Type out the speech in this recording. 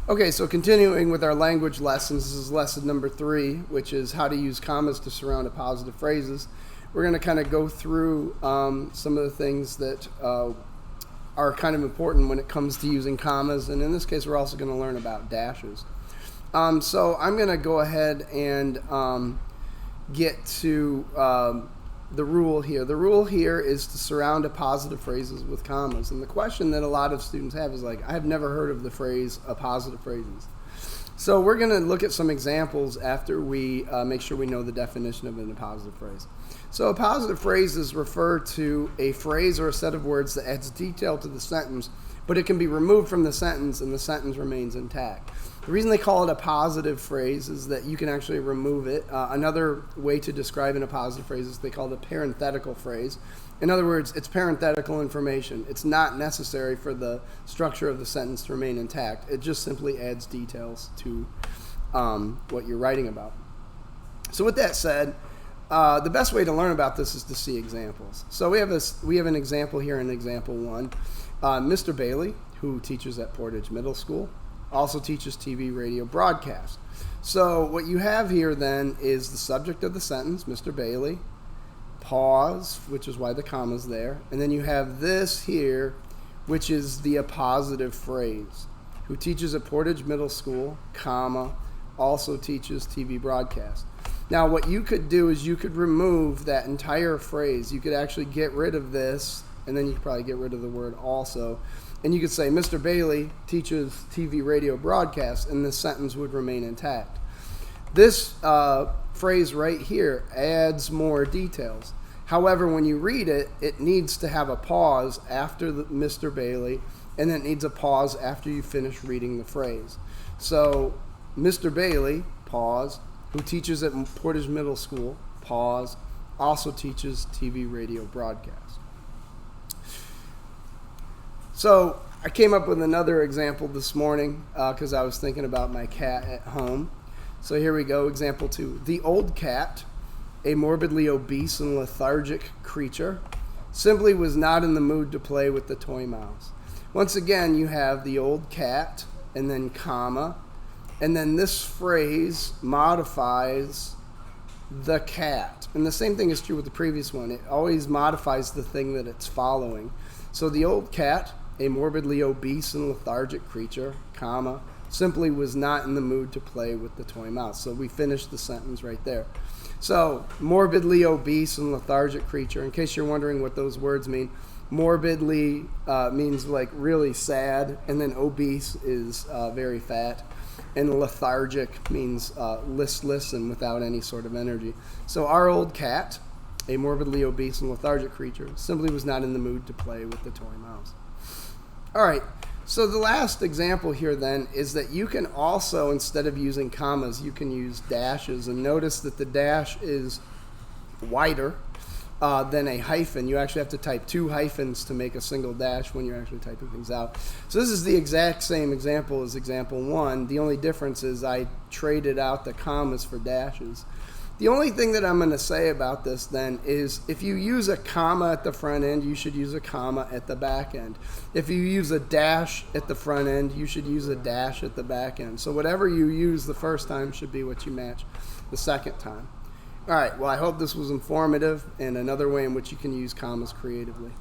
Okay, so continuing with our language lessons, this is lesson number 3, which is how to use commas to surround appositive phrases. We're going to kind of go through some of the things that are kind of important when it comes to using commas, and in this case we're also going to learn about dashes. So I'm going to go ahead and get to the rule here. The rule here is to surround appositive phrases with commas. And the question that a lot of students have is like, I've never heard of the phrase appositive phrases. So we're going to look at some examples after we make sure we know the definition of an appositive phrase. So appositive phrases refer to a phrase or a set of words that adds detail to the sentence, but it can be removed from the sentence and the sentence remains intact. The reason they call it a positive phrase is that you can actually remove it. Another way to describe an appositive phrase is they call it a parenthetical phrase. In other words, it's parenthetical information. It's not necessary for the structure of the sentence to remain intact. It just simply adds details to what you're writing about. So with that said, the best way to learn about this is to see examples. So we have an example here in example 1. Mr. Bailey, who teaches at Portage Middle School, also teaches TV, radio, broadcast. So what you have here then is the subject of the sentence, Mr. Bailey, pause, which is why the comma's there, and then you have this here, which is the appositive phrase, who teaches at Portage Middle School, comma, also teaches TV broadcast. Now what you could do is you could remove that entire phrase. You could actually get rid of this, and then you could probably get rid of the word also. And you could say, Mr. Bailey teaches TV, radio, broadcast, and this sentence would remain intact. This phrase right here adds more details. However, when you read it, it needs to have a pause after Mr. Bailey, and then it needs a pause after you finish reading the phrase. So, Mr. Bailey, pause, who teaches at Portage Middle School, pause, also teaches TV, radio, broadcast. So I came up with another example this morning because I was thinking about my cat at home. So here we go, example 2. The old cat, a morbidly obese and lethargic creature, simply was not in the mood to play with the toy mouse. Once again, you have the old cat, and then comma, and then this phrase modifies the cat. And the same thing is true with the previous one. It always modifies the thing that it's following. So the old cat, a morbidly obese and lethargic creature, comma, simply was not in the mood to play with the toy mouse. So we finished the sentence right there. So morbidly obese and lethargic creature, in case you're wondering what those words mean, morbidly means like really sad, and then obese is very fat, and lethargic means listless and without any sort of energy. So our old cat, a morbidly obese and lethargic creature, simply was not in the mood to play with the toy mouse. All right, so the last example here then is that you can also, instead of using commas, you can use dashes. And notice that the dash is wider than a hyphen. You actually have to type 2 hyphens to make a single dash when you're actually typing things out. So this is the exact same example as example 1. The only difference is I traded out the commas for dashes. The only thing that I'm going to say about this then is if you use a comma at the front end, you should use a comma at the back end. If you use a dash at the front end, you should use a dash at the back end. So whatever you use the first time should be what you match the second time. All right, well, I hope this was informative and another way in which you can use commas creatively.